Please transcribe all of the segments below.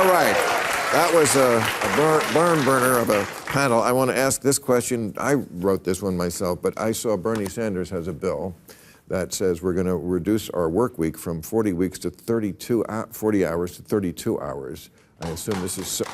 All right. That was a barn burner of a panel. I want to ask this question. I wrote this one myself, but I saw Bernie Sanders has a bill that says we're going to reduce our work week from 40 weeks to 40 hours to 32 hours. I assume this is so.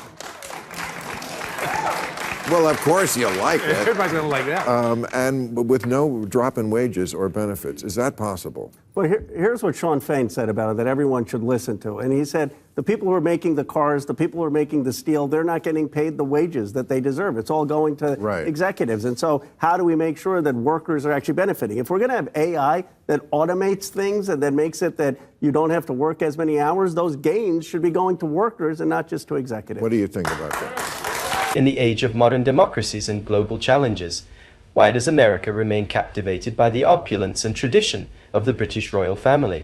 Well, of course you like it. Everybody's going to like that. And with no drop in wages or benefits. Is that possible? Well, here's what Sean Fain said about it that everyone should listen to. And he said, the people who are making the cars, the people who are making the steel, they're not getting paid the wages that they deserve. It's all going to executives. And so how do we make sure that workers are actually benefiting? If we're going to have AI that automates things and that makes it that you don't have to work as many hours, those gains should be going to workers and not just to executives. What do you think about that? In the age of modern democracies and global challenges, why does America remain captivated by the opulence and tradition of the British royal family?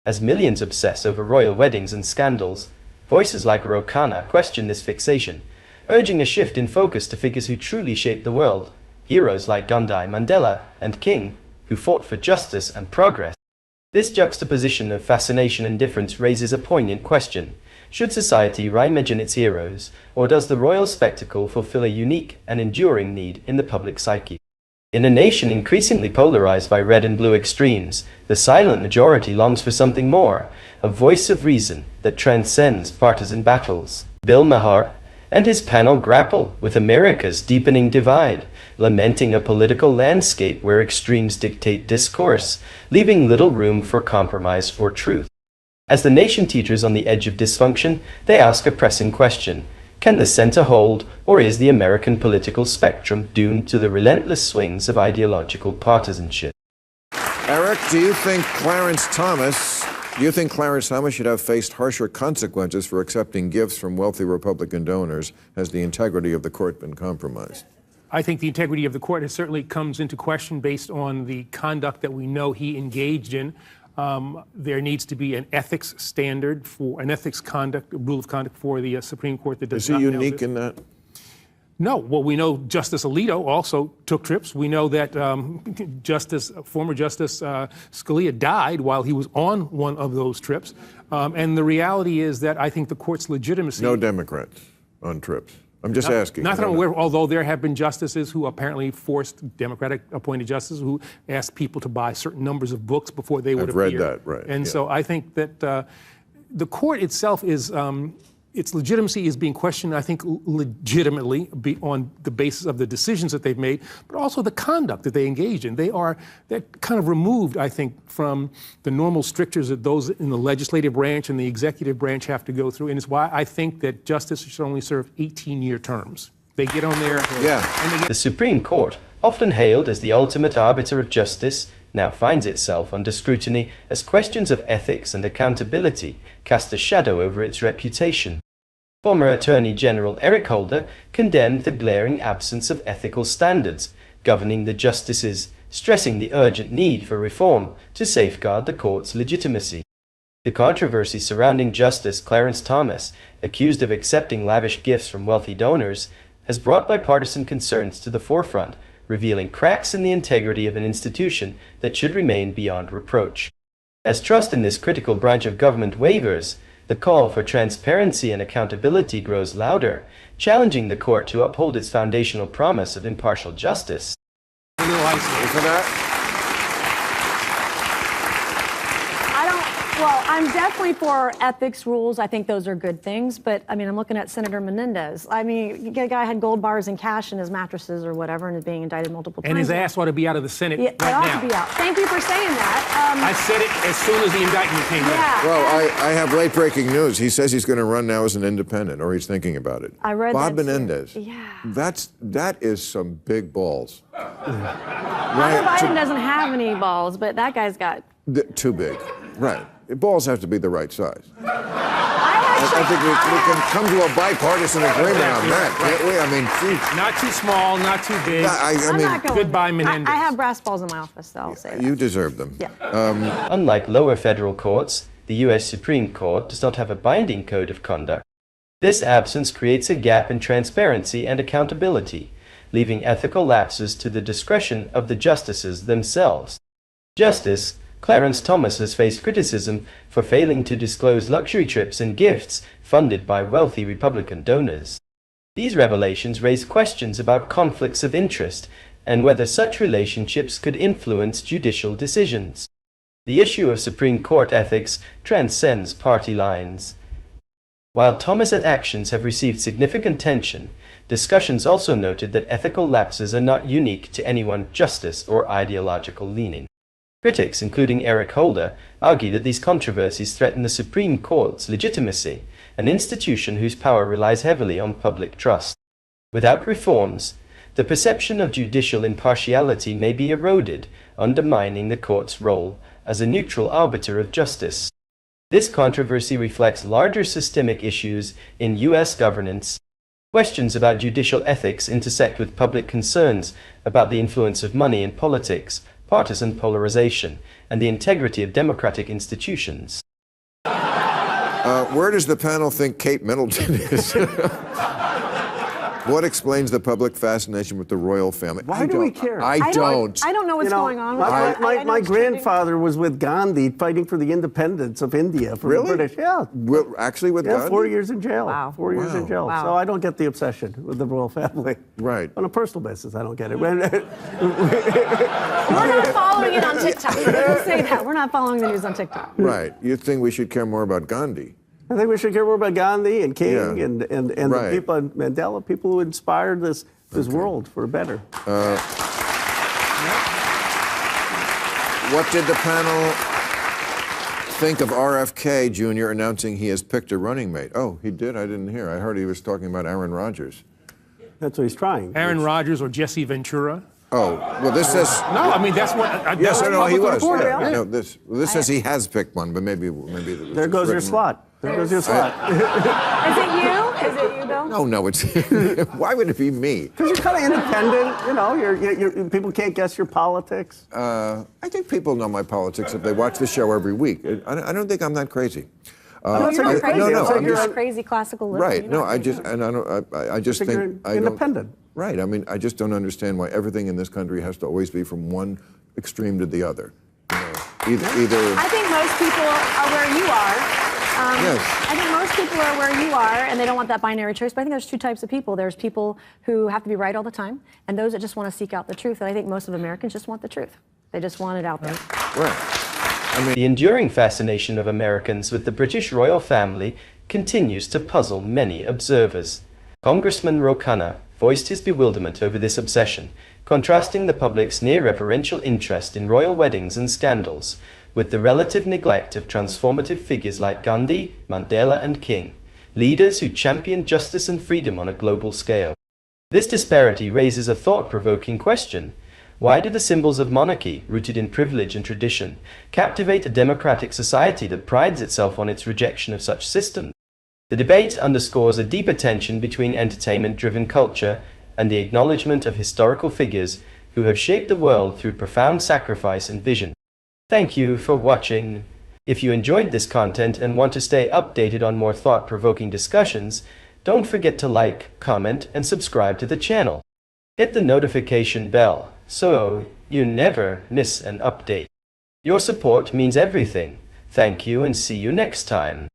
As millions obsess over royal weddings and scandals, voices like Ro Khanna question this fixation, urging a shift in focus to figures who truly shaped the world, heroes like Gandhi, Mandela, and King, who fought for justice and progress. This juxtaposition of fascination and difference raises a poignant question. Should society reimagine its heroes, or does the royal spectacle fulfill a unique and enduring need in the public psyche? In a nation increasingly polarized by red and blue extremes, the silent majority longs for something more, a voice of reason that transcends partisan battles. Bill Maher and his panel grapple with America's deepening divide, lamenting a political landscape where extremes dictate discourse, leaving little room for compromise or truth. As the nation teeters on the edge of dysfunction, they ask a pressing question. Can the center hold, or is the American political spectrum doomed to the relentless swings of ideological partisanship? Eric, do you think Clarence Thomas should have faced harsher consequences for accepting gifts from wealthy Republican donors? Has the integrity of the court been compromised? I think the integrity of the court certainly comes into question based on the conduct that we know he engaged in. There needs to be an ethics standard for an ethics conduct, a rule of conduct for the Supreme Court that does not. Is he unique in that? No. Well, we know Justice Alito also took trips. We know that former Justice Scalia died while he was on one of those trips. And the reality is that I think the court's legitimacy. No Democrats on trips. I'm just asking. Not that I'm aware, although there have been justices who apparently forced Democratic-appointed justices who asked people to buy certain numbers of books before they would appear. I've read that, right. And so I think that the court itself is, its legitimacy is being questioned, I think, legitimately on the basis of the decisions that they've made, but also the conduct that they engage in. They're kind of removed, I think, from the normal strictures that those in the legislative branch and the executive branch have to go through. And it's why I think that justices should only serve 18-year terms. They get on there. The Supreme Court, often hailed as the ultimate arbiter of justice, now finds itself under scrutiny as questions of ethics and accountability cast a shadow over its reputation. Former Attorney General Eric Holder condemned the glaring absence of ethical standards governing the justices, stressing the urgent need for reform to safeguard the court's legitimacy. The controversy surrounding Justice Clarence Thomas, accused of accepting lavish gifts from wealthy donors, has brought bipartisan concerns to the forefront, revealing cracks in the integrity of an institution that should remain beyond reproach. As trust in this critical branch of government wavers, the call for transparency and accountability grows louder, challenging the court to uphold its foundational promise of impartial justice. Well, I'm definitely for ethics rules. I think those are good things. But, I mean, I'm looking at Senator Menendez. I mean, the guy had gold bars and cash in his mattresses or whatever and is being indicted multiple times. And his ass ought to be out of the Senate right now. It ought to be out. Thank you for saying that. I said it as soon as the indictment came in. Well, I have late-breaking news. He says he's going to run now as an independent, or he's thinking about it. I read Bob that Menendez. too. Yeah. That is some big balls. Hunter Biden doesn't have any balls, but that guy's got... Too big. Right. Balls have to be the right size. I think we can come to a bipartisan agreement on that, can't we? I mean, geez. Not too small, not too big. I'm not going. Goodbye, Menendez. I have brass balls in my office, so I'll say that. You deserve them. Yeah. Unlike lower federal courts, the U.S. Supreme Court does not have a binding code of conduct. This absence creates a gap in transparency and accountability, leaving ethical lapses to the discretion of the justices themselves. Justice, Clarence Thomas has faced criticism for failing to disclose luxury trips and gifts funded by wealthy Republican donors. These revelations raise questions about conflicts of interest and whether such relationships could influence judicial decisions. The issue of Supreme Court ethics transcends party lines. While Thomas' actions have received significant attention, discussions also noted that ethical lapses are not unique to any one justice or ideological leaning. Critics, including Eric Holder, argue that these controversies threaten the Supreme Court's legitimacy, an institution whose power relies heavily on public trust. Without reforms, the perception of judicial impartiality may be eroded, undermining the court's role as a neutral arbiter of justice. This controversy reflects larger systemic issues in U.S. governance. Questions about judicial ethics intersect with public concerns about the influence of money in politics, partisan polarization, and the integrity of democratic institutions. Where does the panel think Kate Middleton is? What explains the public fascination with the royal family? Why do we care? I don't. I don't know what's going on. My grandfather was with Gandhi fighting for the independence of India from the British. Yeah. Actually with Gandhi? 4 years in jail. Wow. 4 years in jail. Wow. So I don't get the obsession with the royal family. Right. On a personal basis, I don't get it. We're not following it on TikTok. We'll say that. We're not following the news on TikTok. Right. You think we should care more about Gandhi? I think we should care more about Gandhi and King and Right. the people, Mandela, people who inspired this world for better. What did the panel think of RFK Jr. announcing he has picked a running mate? Oh, he did? I didn't hear. I heard he was talking about Aaron Rodgers. That's what he's trying. Aaron Rodgers or Jesse Ventura? Oh, well, this says... No, I mean, that's what... Yes, I know, he was. Yeah. No, this says he has picked one, but maybe there goes your slot. There goes your slot. Is it you? Is it you, Bill? No, it's... Why would it be me? Because you're kind of independent. You know, people can't guess your politics. I think people know my politics if they watch the show every week. I don't think I'm that crazy. No, you're not crazy. No, You're a crazy classical listener. Right. No, I just think you're independent. Right. I mean, I just don't understand why everything in this country has to always be from one extreme to the other. You know, either. I think most people are where you are. Yes. I think most people are where you are, and they don't want that binary choice. But I think there's two types of people. There's people who have to be right all the time, and those that just want to seek out the truth. And I think most of Americans just want the truth. They just want it out there. Right. The enduring fascination of Americans with the British royal family continues to puzzle many observers. Congressman Ro Khanna voiced his bewilderment over this obsession, contrasting the public's near-reverential interest in royal weddings and scandals with the relative neglect of transformative figures like Gandhi, Mandela, and King, leaders who championed justice and freedom on a global scale. This disparity raises a thought-provoking question. Why do the symbols of monarchy, rooted in privilege and tradition, captivate a democratic society that prides itself on its rejection of such systems? The debate underscores a deeper tension between entertainment-driven culture and the acknowledgement of historical figures who have shaped the world through profound sacrifice and vision. Thank you for watching. If you enjoyed this content and want to stay updated on more thought-provoking discussions, don't forget to like, comment, and subscribe to the channel. Hit the notification bell so you never miss an update. Your support means everything. Thank you and see you next time.